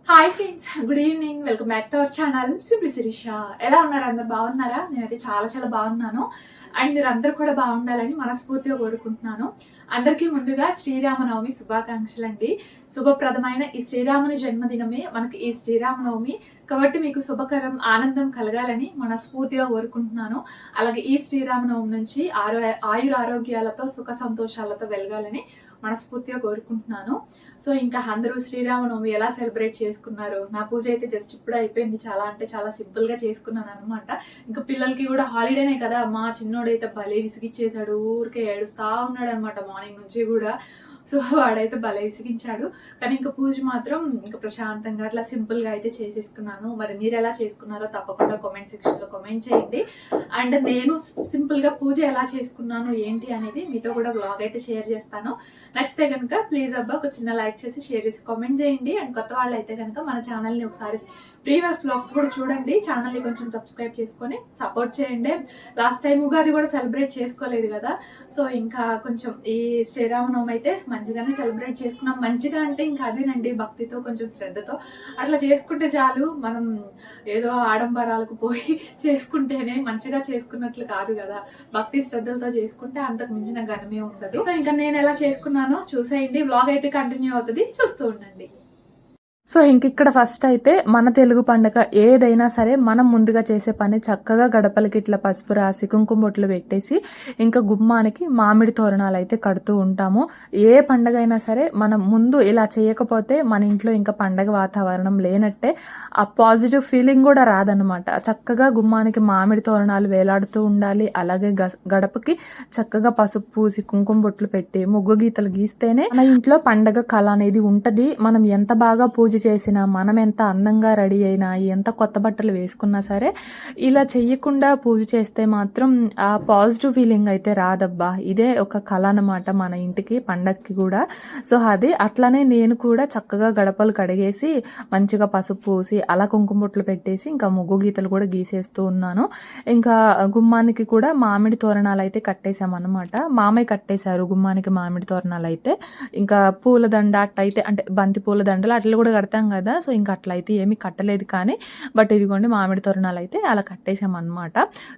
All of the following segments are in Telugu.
Hi friends, good evening. Welcome back to our channel simply Sirisha. ఎలా ఉన్నారు? అందరు బాగున్నారా? నేనైతే చాలా చాలా బాగున్నాను. అండ్ మీరు అందరు కూడా బాగుండాలని మనస్ఫూర్తిగా కోరుకుంటున్నాను. అందరికీ ముందుగా శ్రీరామనవమి శుభాకాంక్షలు అండి. శుభప్రదమైన ఈ శ్రీరాముని జన్మదినమే మనకి ఈ శ్రీరామనవమి, కాబట్టి మీకు శుభకరం ఆనందం కలగాలని మనస్ఫూర్తిగా కోరుకుంటున్నాను. అలాగే ఈ శ్రీరామనవమి నుంచి ఆయురారోగ్యాలతో సుఖ సంతోషాలతో వెలగాలని మనస్ఫూర్తిగా కోరుకుంటున్నాను. సో ఇంకా అందరూ శ్రీరామనవమి ఎలా సెలబ్రేట్ చేసుకున్నారు? నా పూజ అయితే జస్ట్ ఇప్పుడే అయిపోయింది. చాలా అంటే చాలా సింపుల్ గా చేసుకున్నాను అనమాట. ఇంకా పిల్లలకి కూడా హాలిడేనే కదా, మా చిన్నోడైతే భలే విసిగిచ్చేసాడు, ఊరికే ఏడుస్తా ఉన్నాడు అనమాట మార్నింగ్ నుంచి కూడా. సో వాడైతే భలే విసిగించాడు. కానీ ఇంకా పూజ మాత్రం ఇంకా ప్రశాంతంగా అట్లా సింపుల్ గా అయితే చేసేసుకున్నాను. మరి మీరు ఎలా చేసుకున్నారో తప్పకుండా కామెంట్ సెక్షన్ లో కామెంట్ చేయండి. అండ్ నేను సింపుల్ గా పూజ ఎలా చేసుకున్నాను ఏంటి అనేది మీతో కూడా బ్లాగ్ అయితే షేర్ చేస్తాను. నచ్చితే కనుక ప్లీజ్ అబ్బా ఒక చిన్న లైక్ చేసి షేర్ చేసి కామెంట్ చేయండి. అండ్ కొత్త వాళ్ళు అయితే కనుక మన ఛానల్ని ఒకసారి ప్రీవియస్ వ్లాగ్స్ కూడా చూడండి. ఛానల్ని కొంచెం సబ్స్క్రైబ్ చేసుకొని సపోర్ట్ చేయండి. లాస్ట్ టైం ఉగాది కూడా సెలబ్రేట్ చేసుకోలేదు కదా, సో ఇంకా కొంచెం ఈ శ్రీరామనవమి అయితే మంచిగానే సెలబ్రేట్ చేసుకున్నాం. మంచిగా అంటే ఇంకా అదేనండి, భక్తితో కొంచెం శ్రద్ధతో అట్లా చేసుకుంటే చాలు. మనం ఏదో ఆడంబరాలకు పోయి చేసుకుంటేనే మంచిగా చేసుకున్నట్లు కాదు కదా, భక్తి శ్రద్ధలతో చేసుకుంటే అంతకు మించిన ఘనమే ఉండదు. సో ఇంకా నేను ఎలా చేసుకున్నానో చూసేయండి. వ్లాగ్ అయితే కంటిన్యూ అవుతుంది, చూస్తూ ఉండండి. సో ఇంక ఇక్కడ ఫస్ట్ అయితే మన తెలుగు పండుగ ఏదైనా సరే మనం ముందుగా చేసే పని చక్కగా గడపలకి ఇట్లా పసుపు రాసి కుంకుమ బొట్లు పెట్టేసి ఇంకా గుమ్మానికి మామిడి తోరణాలు అయితే కడుతూ ఉంటాము. ఏ పండుగ అయినా సరే మనం ముందు ఇలా చేయకపోతే మన ఇంట్లో ఇంకా పండగ వాతావరణం లేనట్టే, ఆ పాజిటివ్ ఫీలింగ్ కూడా రాదనమాట. చక్కగా గుమ్మానికి మామిడి తోరణాలు వేలాడుతూ ఉండాలి. అలాగే గడపకి చక్కగా పసుపు పూసి కుంకుమ బొట్లు పెట్టి ముగ్గు గీతలు గీస్తేనే మన ఇంట్లో పండగ కళ అనేది ఉంటది. మనం ఎంత బాగా పూజ చేసినా, మనం ఎంత అందంగా రెడీ అయినా, ఎంత కొత్త బట్టలు వేసుకున్నా సరే ఇలా చెయ్యకుండా పూజ చేస్తే మాత్రం ఆ పాజిటివ్ ఫీలింగ్ అయితే రాదబ్బా. ఇదే ఒక కళ అనమాట మన ఇంటికి, పండక్కి కూడా. సో అది అట్లనే నేను కూడా చక్కగా గడపలు కడిగేసి మంచిగా పసుపు పూసి అలా కుంకుమ బొట్లు పెట్టేసి ఇంకా ముగ్గు గీతలు కూడా గీసేస్తూ ఉన్నాను. ఇంకా గుమ్మానికి కూడా మామిడి తోరణాలు అయితే కట్టేశామన్నమాట. మామయ్య కట్టేశారు గుమ్మానికి మామిడి తోరణాలు అయితే. ఇంకా పూలదండ అట్లయితే అంటే బంతి పూల దండలు అట్లా కూడా కడతాం కదా, సో ఇంకా అట్లయితే ఏమీ కట్టలేదు. కానీ బట్ ఇదిగోండి మామిడి తోరణాలు అయితే అలా కట్టేసామన్నమాట.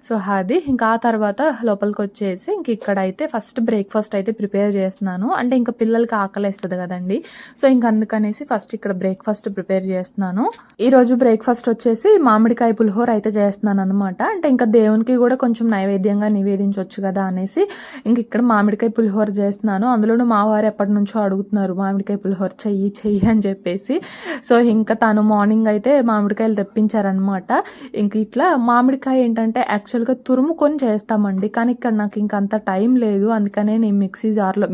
సో అది ఇంకా ఆ తర్వాత లోపలికి వచ్చేసి ఇంక ఇక్కడైతే ఫస్ట్ బ్రేక్ఫాస్ట్ అయితే ప్రిపేర్ చేస్తున్నాను. అంటే ఇంకా పిల్లలకి ఆకలేస్తుంది కదండి, సో ఇంక అందుకనేసి ఫస్ట్ ఇక్కడ బ్రేక్ఫాస్ట్ ప్రిపేర్ చేస్తున్నాను. ఈరోజు బ్రేక్ఫాస్ట్ వచ్చేసి మామిడికాయ పులిహోర అయితే చేస్తున్నాను అనమాట. అంటే ఇంకా దేవునికి కూడా కొంచెం నైవేద్యంగా నివేదించవచ్చు కదా అనేసి ఇంక ఇక్కడ మామిడికాయ పులిహోర చేస్తున్నాను. అందులోనూ మా వారు ఎప్పటి నుంచో అడుగుతున్నారు మామిడికాయ పులిహోర చెయ్యి అని చెప్పేసి. సో ఇంకా తను మార్నింగ్ అయితే మామిడికాయలు తెప్పించారనమాట. ఇంక ఇట్లా మామిడికాయ ఏంటంటే యాక్చువల్గా తురుముకొని చేస్తామండి, కానీ ఇక్కడ నాకు ఇంక అంత టైం లేదు. అందుకనే నేను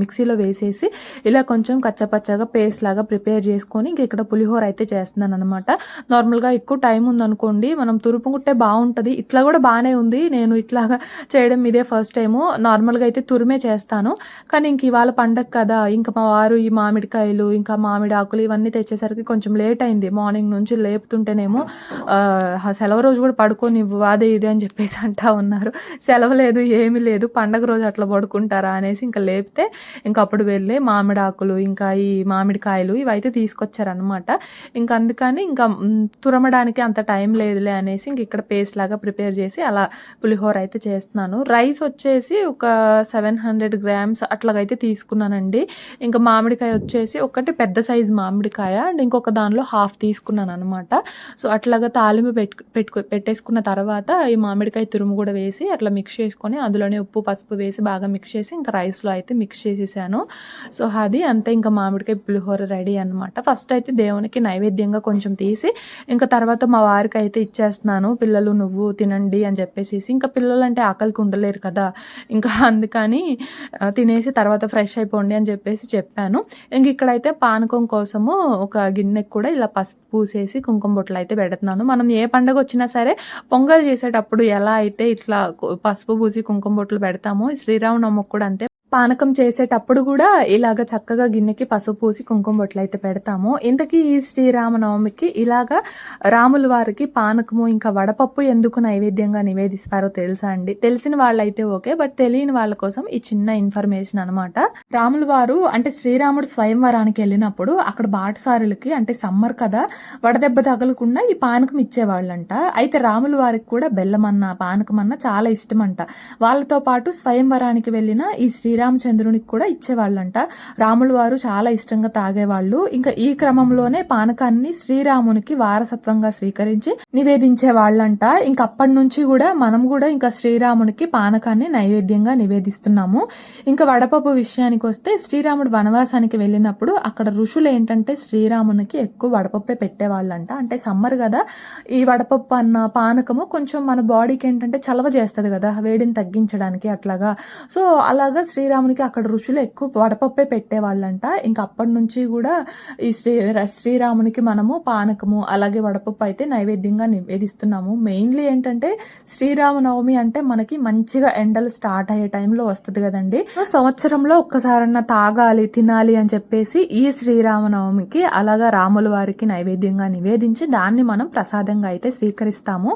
మిక్సీలో వేసేసి ఇలా కొంచెం కచ్చపచ్చగా పేస్ట్ లాగా ప్రిపేర్ చేసుకొని ఇంక ఇక్కడ పులిహోర అయితే చేస్తున్నాను అనమాట. నార్మల్గా ఎక్కువ టైం ఉందనుకోండి మనం తురుముకుంటే బాగుంటుంది. ఇట్లా కూడా బాగానే ఉంది. నేను ఇట్లాగా చేయడం ఇదే ఫస్ట్ టైము. నార్మల్గా అయితే తురిమే చేస్తాను, కానీ ఇంక ఇవాళ పండగ కదా, ఇంకా మా వారు ఈ మామిడికాయలు ఇంకా మామిడి ఆకులు ఇవన్నీ తెచ్చేసరికి కొంచెం లేట్ అయింది. మార్నింగ్ నుంచి లేపుతుంటేనేమో సెలవు రోజు కూడా పడుకోనివ్వు అదే ఇది అని చెప్పేసి అంటా ఉన్నారు. సెలవు లేదు ఏమీ లేదు, పండగ రోజు అట్లా పడుకుంటారా అనేసి ఇంకా లేపితే ఇంకా అప్పుడు వెళ్ళి మామిడి ఆకులు ఇంకా ఈ మామిడికాయలు ఇవైతే తీసుకొచ్చారనమాట. ఇంకా అందుకని ఇంకా తురమడానికి అంత టైం లేదులే అనేసి ఇంక ఇక్కడ పేస్ట్ లాగా ప్రిపేర్ చేసి అలా పులిహోర అయితే చేస్తున్నాను. రైస్ వచ్చేసి ఒక 700 grams అట్లాగైతే తీసుకున్నానండి. ఇంకా మామిడికాయ వచ్చేసి ఒకటి పెద్ద సైజు మామిడికాయ అండ్ ఇంకొక దానిలో హాఫ్ తీసుకున్నాను అనమాట. సో అట్లాగా తాలింపు పెట్టేసుకున్న తర్వాత ఈ మామిడికాయ తురుము కూడా వేసి అట్లా మిక్స్ చేసుకొని అందులోనే ఉప్పు పసుపు వేసి బాగా మిక్స్ చేసి ఇంకా రైస్లో అయితే మిక్స్ చేసేసాను. సో అది అంతే, ఇంకా మామిడికాయ పులిహోర రెడీ అనమాట. ఫస్ట్ అయితే దేవునికి నైవేద్యంగా కొంచెం తీసి ఇంకా తర్వాత మా వారికి అయితే ఇచ్చేస్తున్నాను. పిల్లలు నువ్వు తినండి అని చెప్పేసి. ఇంకా పిల్లలు అంటే ఆకలికి ఉండలేరు కదా, ఇంకా అందుకని తినేసి తర్వాత ఫ్రెష్ అయిపోండి అని చెప్పేసి చెప్పాను. ఇంక ఇక్కడైతే పానకం కోసము ఒక గిన్నెకి కూడా ఇలా పసుపు పూసేసి కుంకుమ బొట్లు అయితే పెడుతున్నాను. మనం ఏ పండుగ వచ్చినా సరే పొంగల్ చేసేటప్పుడు ఎలా అయితే ఇట్లా పసుపు పూసి కుంకుమ బొట్లు పెడతామో శ్రీరామనవమికి కూడా అంతే పానకం చేసేటప్పుడు కూడా ఇలాగ చక్కగా గిన్నెకి పసుపు పూసి కుంకుమ బొట్లు అయితే పెడతాము. ఇంతకీ ఈ శ్రీరామనవమికి ఇలాగా రాముల వారికి పానకము ఇంకా వడపప్పు ఎందుకు నైవేద్యంగా నివేదిస్తారో తెలుసా అండి? తెలిసిన వాళ్ళైతే ఓకే, బట్ తెలియని వాళ్ళ కోసం ఈ చిన్న ఇన్ఫర్మేషన్ అనమాట. రాముల వారు అంటే శ్రీరాముడు స్వయంవరానికి వెళ్ళినప్పుడు అక్కడ బాటసారులకి అంటే సమ్మర్ కదా వడదెబ్బ తగలకుండా ఈ పానకం ఇచ్చేవాళ్ళంట. అయితే రాముల వారికి కూడా బెల్లమన్నా పానకం అన్నా చాలా ఇష్టమంట. వాళ్ళతో పాటు స్వయంవరానికి వెళ్ళిన ఈ శ్రీరామచంద్రునికి కూడా ఇచ్చేవాళ్ళంట. రాముల వారు చాలా ఇష్టంగా తాగేవాళ్ళు. ఇంకా ఈ క్రమంలోనే పానకాన్ని శ్రీరామునికి వారసత్వంగా స్వీకరించి నివేదించే వాళ్ళంట. ఇంకా అప్పటి నుంచి కూడా మనం కూడా ఇంకా శ్రీరామునికి పానకాన్ని నైవేద్యంగా నివేదిస్తున్నాము. ఇంకా వడపప్పు విషయానికి వస్తే శ్రీరాముడు వనవాసానికి వెళ్ళినప్పుడు అక్కడ ఋషులు ఏంటంటే శ్రీరామునికి ఎక్కువ వడపప్పే పెట్టేవాళ్ళంట. అంటే సమ్మర్ కదా, ఈ వడపప్పు అన్న పానకము కొంచెం మన బాడీకి ఏంటంటే చలవ చేస్తుంది కదా, వేడిని తగ్గించడానికి అట్లాగా. సో అలాగా శ్రీరామునికి అక్కడ ఋషులు ఎక్కువ వడపప్పే పెట్టేవాళ్ళంట. ఇంకా అప్పటి నుంచి కూడా ఈ శ్రీరామునికి మనము పానకము అలాగే వడపప్పు అయితే నైవేద్యంగా నివేదిస్తున్నాము. మెయిన్లీ ఏంటంటే శ్రీరామనవమి అంటే మనకి మంచిగా ఎండలు స్టార్ట్ అయ్యే టైంలో వస్తుంది కదండి. సంవత్సరంలో ఒక్కసారన్నా తాగాలి తినాలి అని చెప్పేసి ఈ శ్రీరామనవమికి అలాగా రాముల వారికి నైవేద్యంగా నివేదించి దాన్ని మనం ప్రసాదంగా అయితే స్వీకరిస్తాము.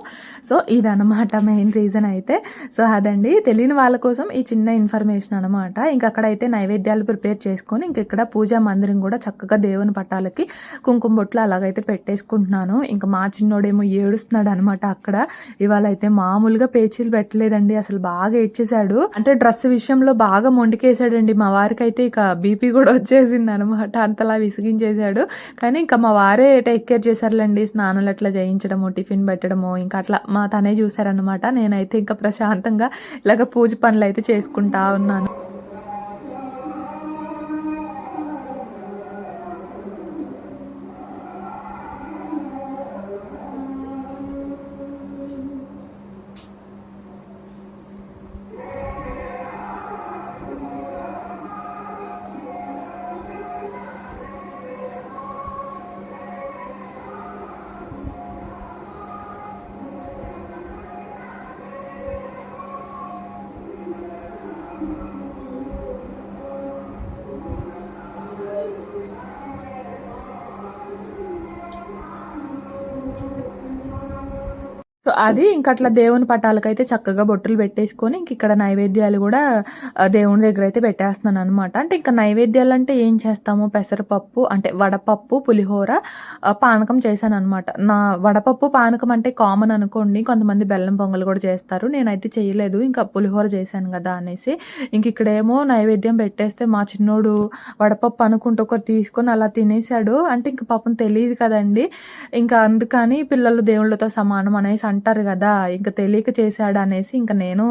సో ఇదన్నమాట మెయిన్ రీజన్ అయితే. సో అదండి, తెలియని వాళ్ళ కోసం ఈ చిన్న ఇన్ఫర్మేషన్ అనమాట. ఇంక అక్కడైతే నైవేద్యాలు ప్రిపేర్ చేసుకొని ఇంక ఇక్కడ పూజా మందిరం కూడా చక్కగా దేవుని పటాలకి కుంకుమ బొట్లు అలాగైతే పెట్టేసుకుంటున్నాను. ఇంకా మా చిన్నోడేమో ఏడుస్తున్నాడు అనమాట. అక్కడ ఇవాళ అయితే మామూలుగా పేచీలు పెట్టలేదండి, అసలు బాగా ఏడ్చేశాడు. అంటే డ్రెస్ విషయంలో బాగా మొండికేసాడండి. మా వారికి అయితే ఇక బీపీ కూడా వచ్చేసింది అనమాట, అంతలా విసిగించేశాడు. కానీ ఇంకా మా వారే టేక్ కేర్ చేశారులేండి, స్నానాలు అట్లా చేయించడము టిఫిన్ పెట్టడము ఇంకా అట్లా మా తనే చూశారనమాట. నేనైతే ఇంకా ప్రశాంతంగా ఇలాగ పూజ పనులు అయితే చేసుకుంటా ఉన్నాను. సో అది ఇంక అట్లా దేవుని పటాలకైతే చక్కగా బొట్టులు పెట్టేసుకొని ఇంక ఇక్కడ నైవేద్యాలు కూడా దేవుని దగ్గర అయితే పెట్టేస్తున్నాను అనమాట. అంటే ఇంకా నైవేద్యాలు అంటే ఏం చేస్తాము, పెసరపప్పు అంటే వడపప్పు పులిహోర పానకం చేశాను అనమాట. నా వడపప్పు పానకం అంటే కామన్ అనుకోండి, కొంతమంది బెల్లం పొంగల్ కూడా చేస్తారు, నేనైతే చేయలేదు. ఇంకా పులిహోర చేశాను కదా అనేసి ఇంక ఇక్కడేమో నైవేద్యం పెట్టేస్తే మా చిన్నోడు వడపప్పు అనుకుంటూ ఒకటి తీసుకొని అలా తినేసాడు. అంటే ఇంక పాపం తెలియదు కదండి, ఇంకా అందుకని పిల్లలు దేవుళ్ళతో సమానం అనేసి అంటారు కదా, ఇంకా తెలియక చేశాడు అనేసి ఇంకా నేను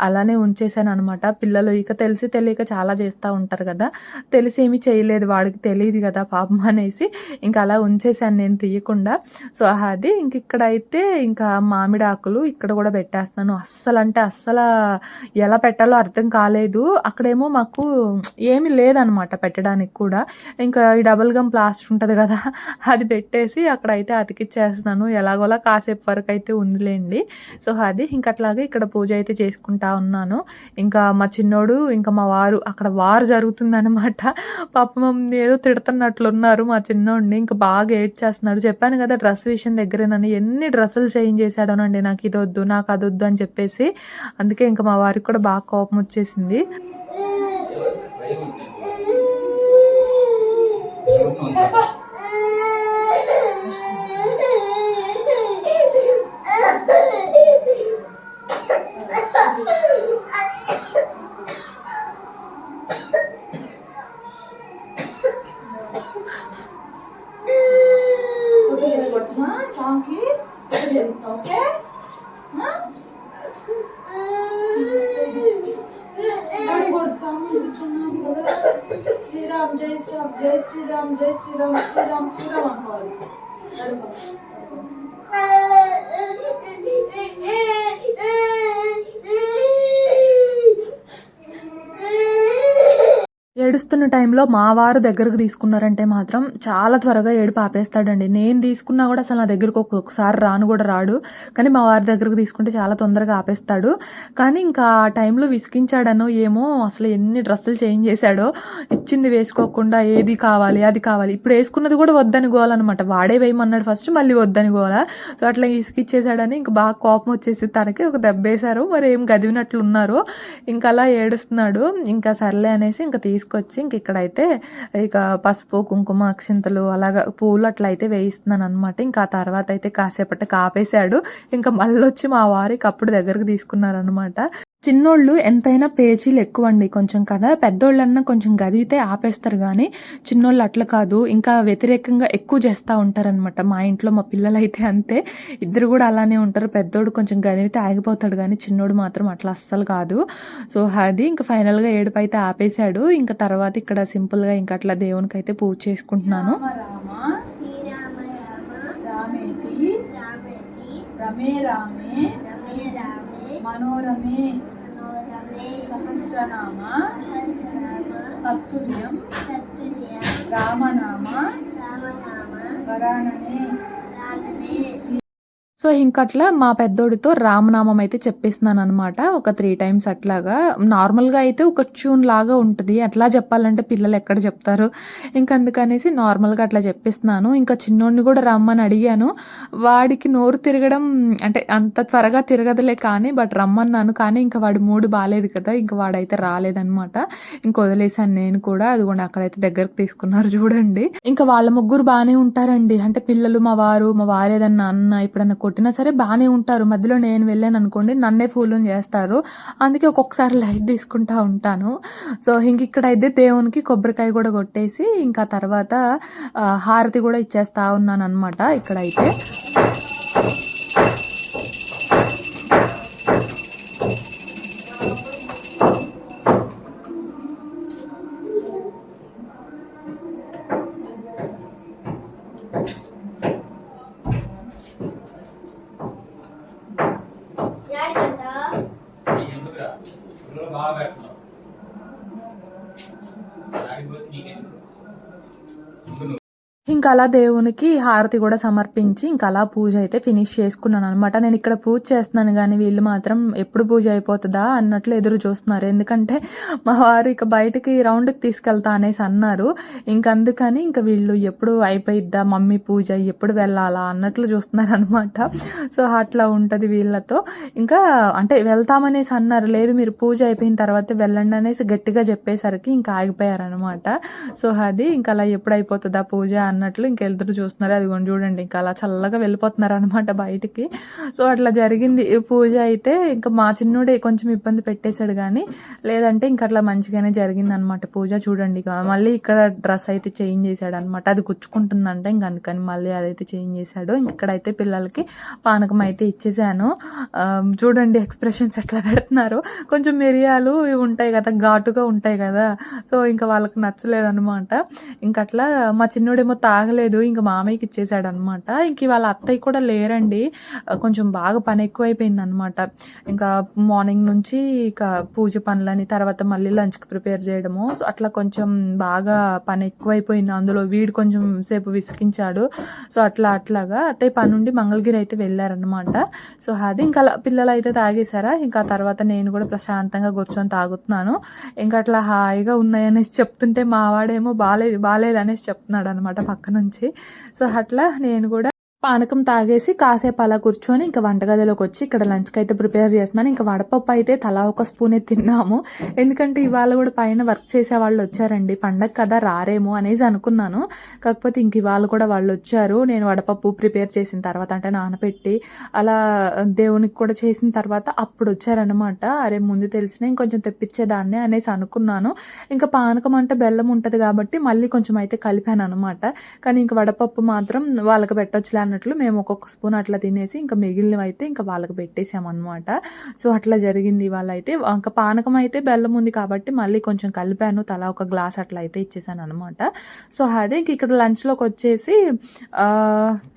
అలానే ఉంచేసాను అనమాట. పిల్లలు ఇక తెలిసి తెలియక చాలా చేస్తూ ఉంటారు కదా, తెలిసి ఏమీ చేయలేదు వాడికి తెలియదు కదా పాపం అనేసి ఇంకా అలా ఉంచేసాను నేను తీయకుండా. సో అది ఇంక ఇక్కడైతే ఇంకా మామిడి ఆకులు ఇక్కడ కూడా పెట్టేస్తున్నాను. అస్సలు అంటే అస్సలు ఎలా పెట్టాలో అర్థం కాలేదు. అక్కడేమో మాకు ఏమీ లేదనమాట పెట్టడానికి కూడా. ఇంకా ఈ డబుల్ గమ్ ప్లాస్టర్ ఉంటుంది కదా, అది పెట్టేసి అక్కడైతే అతికిచ్చేస్తున్నాను. ఎలాగోలా కాసేపు వరకు అయితే ఉందిలేండి. సో అది ఇంక అట్లాగే ఇక్కడ పూజ అయితే చేసుకుంటా ఉన్నాను. ఇంకా మా చిన్నోడు ఇంకా మా వారు అక్కడ వారు జరుగుతుందనమాట. పాపం ఏదో తిడుతున్నట్లున్నారు మా చిన్నోడిని, ఇంకా బాగా ఏడ్చేస్తున్నాడు. చెప్పాను కదా డ్రెస్ విషయం దగ్గర నన్ను ఎన్ని డ్రెస్సులు చేంజ్ చేశాడోనండి, నాకు ఇది వద్దు నాకు అది వద్దు అని చెప్పేసి. అందుకే ఇంకా మా వారికి కూడా బాగా కోపం వచ్చేసింది. శ్రీరామ్ జై శ్రీరామ్ జై శ్రీరామ్ జై శ్రీరామ్ శ్రీరామ్ శ్రీరామ్ అనుకోవాలి. ఏడుస్తున్న టైంలో మా వారు దగ్గరకు తీసుకున్నారంటే మాత్రం చాలా త్వరగా ఏడుపు ఆపేస్తాడండి. నేను తీసుకున్నా కూడా అసలు నా దగ్గరకు ఒక్కొక్కసారి రాను కూడా రాడు. కానీ మా వారి దగ్గరకు తీసుకుంటే చాలా తొందరగా ఆపేస్తాడు. కానీ ఇంకా ఆ టైంలో విసిగించాడనో ఏమో అసలు ఎన్ని డ్రెస్సులు చేంజ్ చేశాడో, ఇచ్చింది వేసుకోకుండా ఏది కావాలి అది కావాలి, ఇప్పుడు వేసుకున్నది కూడా వద్దని గోలనమాట. వాడే వేయమన్నాడు ఫస్ట్, మళ్ళీ వద్దని గోల. సో అట్లా ఇసిగిచ్చేసాడని ఇంకా బాగా కోపం వచ్చేసి తనకి ఒక దెబ్బేశారు. మరి ఏం గదివినట్లు ఉన్నారు. ఇంకా అలా ఏడుస్తున్నాడు. ఇంకా సర్లే అనేసి ఇంకా తీసుకొచ్చి ఇంక ఇక్కడైతే ఇక పసుపు కుంకుమ అక్షింతలు అలాగా పూలు అట్లా అయితే వేయిస్తున్నాను అనమాట. ఇంకా ఆ తర్వాత అయితే కాసేపటికి ఆపేశాడు. ఇంకా మళ్ళీ వచ్చి మా వారికి అప్పుడు దగ్గరకు తీసుకున్నారనమాట. చిన్నోళ్ళు ఎంతైనా పేచీలు ఎక్కువ అండి కొంచెం కదా. పెద్దోళ్ళన్నా కొంచెం గదివితే ఆపేస్తారు, కానీ చిన్నోళ్ళు అట్లా కాదు, ఇంకా వ్యతిరేకంగా ఎక్కువ చేస్తూ ఉంటారనమాట. మా ఇంట్లో మా పిల్లలు అయితే అంతే, ఇద్దరు కూడా అలానే ఉంటారు. పెద్దోడు కొంచెం గదివితే ఆగిపోతాడు, కానీ చిన్నోడు మాత్రం అట్లా అస్సలు కాదు. సో అది ఇంకా ఫైనల్గా ఏడుపు అయితే ఆపేశాడు. ఇంకా తర్వాత ఇక్కడ సింపుల్గా ఇంకా అట్లా దేవునికి అయితే పూజ చేసుకుంటున్నాను. శ్రీరామ రామేతి రమే రామే మనోరమే సహస్రనామ తత్తుల్యం రామనామ వరాననే. సో ఇంకట్లా మా పెద్దోడితో రామనామం అయితే చెప్పిస్తున్నాను అనమాట. ఒక 3 times అట్లాగా. నార్మల్గా అయితే ఒక ట్యూన్ లాగా ఉంటుంది, అట్లా చెప్పాలంటే పిల్లలు ఎక్కడ చెప్తారు. ఇంకా అందుకనేసి నార్మల్గా అట్లా చెప్పిస్తున్నాను. ఇంకా చిన్నోడిని కూడా రమ్మని అడిగాను. వాడికి నోరు తిరగడం అంటే అంత త్వరగా తిరగదులే కానీ, బట్ రమ్మన్నాను. కానీ ఇంకా వాడి మూడు బాగాలేదు కదా, ఇంకా వాడైతే రాలేదనమాట. ఇంక వదిలేసాను నేను కూడా. అదిగోండి అక్కడైతే దగ్గరకు తీసుకున్నారు చూడండి. ఇంకా వాళ్ళ ముగ్గురు బాగానే ఉంటారండి. అంటే పిల్లలు, మా వారు ఏదన్నా అన్న ఎప్పుడన్నా కొట్టినా సరే బాగానే ఉంటారు. మధ్యలో నేను వెళ్ళాను అనుకోండి, నన్నే ఫూలను చేస్తారు. అందుకే ఒక్కొక్కసారి లైట్ తీసుకుంటా ఉంటాను. సో ఇంక ఇక్కడైతే దేవునికి కొబ్బరికాయ కూడా కొట్టేసి ఇంకా తర్వాత హారతి కూడా ఇచ్చేస్తా ఉన్నాను అనమాట. ఇక్కడైతే ఇంకా అలా దేవునికి హారతి కూడా సమర్పించి ఇంకా అలా పూజ అయితే ఫినిష్ చేసుకున్నాను అనమాట. నేను ఇక్కడ పూజ చేస్తున్నాను కానీ వీళ్ళు మాత్రం ఎప్పుడు పూజ అయిపోతుందా అన్నట్లు ఎదురు చూస్తున్నారు. ఎందుకంటే మా వారు ఇక బయటకి రౌండ్కి తీసుకెళ్తా అనేసి అన్నారు. ఇంక అందుకని ఇంకా వీళ్ళు ఎప్పుడు అయిపోయిద్దా మమ్మీ పూజ, ఎప్పుడు వెళ్ళాలా అన్నట్లు చూస్తున్నారు అనమాట. సో అట్లా ఉంటుంది వీళ్ళతో. ఇంకా అంటే వెళ్తామనేసి అన్నారు, లేదు మీరు పూజ అయిపోయిన తర్వాత వెళ్ళండి అనేసి గట్టిగా చెప్పేసరికి ఇంకా ఆగిపోయారనమాట. సో అది ఇంకా అలా ఎప్పుడు అయిపోతుందా పూజ అన్నట్లు ఇంకా ఎదురు చూస్తున్నారు. అది కూడా చూడండి ఇంకా అలా చల్లగా వెళ్ళిపోతున్నారు అనమాట బయటికి. సో అట్లా జరిగింది పూజ అయితే. ఇంకా మా చిన్నోడే కొంచెం ఇబ్బంది పెట్టేశాడు, కానీ లేదంటే ఇంకా అట్లా మంచిగానే జరిగింది అనమాట పూజ. చూడండి ఇక మళ్ళీ ఇక్కడ డ్రెస్ అయితే చేంజ్ చేశాడు అనమాట. అది గుచ్చుకుంటుందంటే ఇంక అందుకని మళ్ళీ అదైతే చేంజ్ చేశాడు. ఇంక ఇక్కడైతే పిల్లలకి పానకం అయితే ఇచ్చేసాను. చూడండి ఎక్స్ప్రెషన్స్ ఎట్లా పెడుతున్నారు. కొంచెం మిరియాలు ఇవి ఉంటాయి కదా, ఘాటుగా ఉంటాయి కదా, సో ఇంకా వాళ్ళకి నచ్చలేదన్నమాట. ఇంక అట్లా మా చిన్నోడేమో తాగలేదు, ఇంకా మామయ్యకి ఇచ్చేసాడు అనమాట. ఇంక వాళ్ళ అత్తయ్య కూడా లేరండి, కొంచెం బాగా పని ఎక్కువైపోయింది అనమాట. ఇంకా మార్నింగ్ నుంచి ఇక పూజ పనులని, తర్వాత మళ్ళీ లంచ్కి ప్రిపేర్ చేయడము, సో అట్లా కొంచెం బాగా పని ఎక్కువైపోయింది. అందులో వీడు కొంచెం సేపు విసిగించాడు. సో అట్లాగా అత్తయ్య పని నుండి మంగళగిరి అయితే వెళ్ళారనమాట. సో అది ఇంకా పిల్లలు అయితే తాగేశారా. ఇంకా తర్వాత నేను కూడా ప్రశాంతంగా కూర్చొని తాగుతున్నాను. ఇంకా అట్లా హాయిగా ఉన్నాయనేసి చెప్తుంటే మా వాడేమో బాలేదు అనేసి చెప్తున్నాడు అనమాట పక్క నుంచి. సో అట్లా నేను కూడా పానకం తాగేసి కాసేపు అలా కూర్చొని ఇంకా వంటగదిలోకి వచ్చి ఇక్కడ లంచ్కి అయితే ప్రిపేర్ చేస్తున్నాను. ఇంకా వడపప్పు అయితే తలా ఒక స్పూనే తిన్నాము. ఎందుకంటే ఇవాళ కూడా పైన వర్క్ చేసే వాళ్ళు వచ్చారండి, పండగ కదా రారేమో అనేసి అనుకున్నాను. కాకపోతే ఇంక ఇవాళ కూడా వాళ్ళు వచ్చారు. నేను వడపప్పు ప్రిపేర్ చేసిన తర్వాత అంటే నానబెట్టి అలా దేవునికి కూడా చేసిన తర్వాత అప్పుడు వచ్చారనమాట. అరే ముందు తెలిసిన ఇంకొంచెం తెప్పించేదాన్ని అనేసి అనుకున్నాను. ఇంకా పానకం అంటే బెల్లం ఉంటుంది కాబట్టి మళ్ళీ కొంచెం అయితే కలిపాను అనమాట. కానీ ఇంక వడపప్పు మాత్రం వాళ్ళకి పెట్టొచ్చులే అన్నట్లు మేము ఒక్కొక్క స్పూన్ అట్లా తినేసి ఇంకా మిగిలినవి అయితే ఇంకా వాళ్ళకి పెట్టేసామన్నమాట. సో అట్లా జరిగింది ఇవాళ అయితే. ఇంకా పానకం అయితే బెల్లం ఉంది కాబట్టి మళ్ళీ కొంచెం కలిపాను, తలా ఒక గ్లాస్ అట్లా అయితే ఇచ్చేసాను అనమాట. సో అదే ఇంక ఇక్కడ లంచ్లోకి వచ్చేసి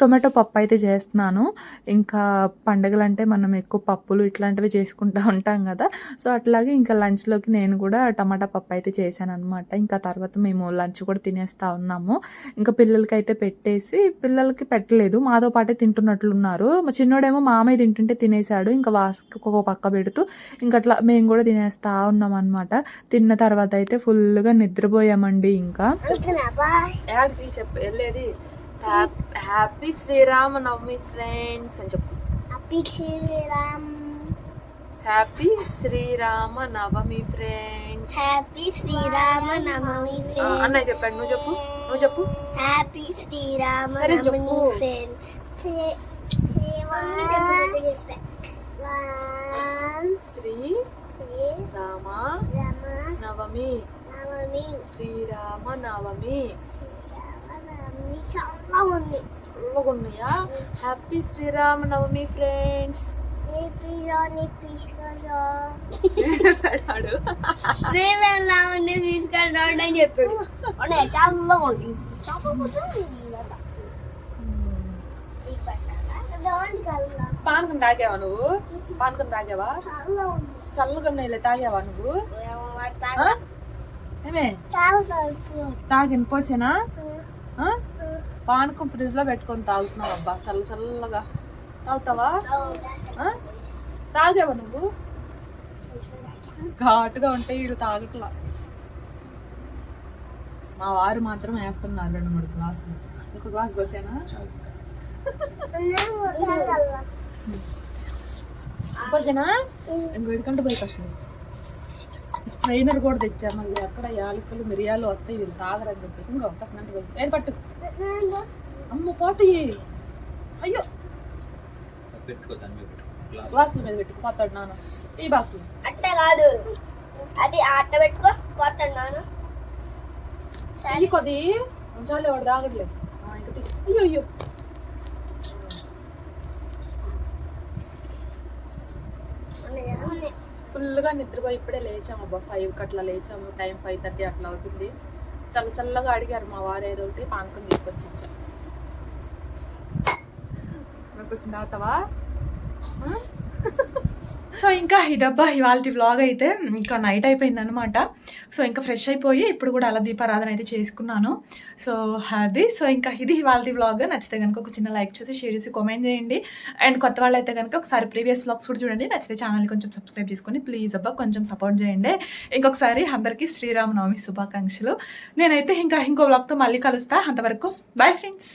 టొమాటో పప్పు అయితే చేస్తున్నాను. ఇంకా పండగలంటే మనం ఎక్కువ పప్పులు ఇట్లాంటివి చేసుకుంటూ ఉంటాం కదా. సో అట్లాగే ఇంకా లంచ్లోకి నేను కూడా టమాటా పప్పు అయితే చేశాను అనమాట. ఇంకా తర్వాత మేము లంచ్ కూడా తినేస్తూ ఉన్నాము. ఇంకా పిల్లలకి అయితే పెట్టేసి, పిల్లలకి పెట్టలేదు, మాతో పాటే తింటున్నట్లున్నారు. మా చిన్నోడేమో మామయ్య తింటుంటే తినేశాడు, ఇంకా వాసుకి ఒక పక్క పెడుతూ ఇంకా అట్లా మేము కూడా తినేస్తూ ఉన్నాం అనమాట. తిన్న తర్వాత అయితే ఫుల్గా నిద్రపోయామండి. ఇంకా చెప్పు వెళ్ళేది హ్యాపీ శ్రీరామ నవమి ఫ్రెండ్స్ అని చెప్పు. Happy Srirama Navami friends. Happy Srirama Navami friends. అన్నయ్య చెప్పాడు, నువ్వు చెప్పు. హ్యాపీ శ్రీరామ సరే నవమి చెప్పు. ఫ్రెండ్స్. శ్రీ రామ నవమి. శ్రీరామ నవమి చాలా ఉంది. చల్లగున్నాయా? Happy Srirama Navami friends. శ్రీరాముని తీసుకెళ్ళాడు అని చెప్పాడు. చాలా ఉంది. పానకం తాగావా నువ్వు? పానకం తాగావా? చల్లగా ఉన్నాయి తాగావా నువ్వు? ఏమే తాగిన పోసేనా? పానకం ఫ్రిడ్జ్ లో పెట్టుకొని తాగుతున్నావు అబ్బా, చల్లగా తాగుతావా? తాగావా నువ్వు? ఘాటుగా ఉంటే వీడు తాగట్లా. మా వారు మాత్రం వేస్తున్నారు 2-3 గ్లాసులు. ఒక గ్లాస్ పోసేనా? పోసేనా? ఇంకొకటికంటే బయట వస్తుంది. స్ట్రైనర్ కూడా తెచ్చా, మళ్ళీ అక్కడ యాలకులు మిరియాలు వస్తాయి, వీళ్ళు తాగరని చెప్పేసి ఇంకా ఒక్కసారి పోయి ఏది పట్టు. అమ్మ పోతాయి. అయ్యో గ్లాసుల మీద పెట్టుకుపోతాడు నాన్న. ఈ బాకు అట్ట కాదు, అది అట్ట పెట్టుకో పోతాడు నాన్న. అయ్యి కొద్ది ఉంచాలి, వాడు తాగట్లేదు. ఇంకా అయ్యో ఫుల్గా నిద్రపోయి ఇప్పుడే లేచాము అబ్బా. 5 అట్లా లేచాము. టైం 5:30 అట్లా అవుతుంది. చల్లగా అడిగారు మా వారు ఏదో ఒకటి పానకం తీసుకొచ్చి ఇచ్చా. నాకు తాతవా? సో ఇంకా ఇదబ్బా ఇవాళ వ్లాగ్ అయితే. ఇంకా నైట్ అయిపోయింది అనమాట. సో ఇంకా ఫ్రెష్ అయిపోయి ఇప్పుడు కూడా అలా దీపారాధన అయితే చేసుకున్నాను. సో అది. సో ఇంకా ఇది ఇవాళ వ్లాగ్. నచ్చితే కనుక ఒక చిన్న లైక్ చేసి షేర్ చేసి కామెంట్ చేయండి. అండ్ కొత్త వాళ్ళు అయితే కనుక ఒకసారి ప్రీవియస్ వ్లాగ్స్ కూడా చూడండి. నచ్చితే ఛానల్ని కొంచెం సబ్స్క్రైబ్ చేసుకొని ప్లీజ్ అబ్బా కొంచెం సపోర్ట్ చేయండి. ఇంకొకసారి అందరికీ శ్రీరామనవమి శుభాకాంక్షలు. నేనైతే ఇంకో వ్లాగ్తో మళ్ళీ కలుస్తా. అంతవరకు బాయ్ ఫ్రెండ్స్.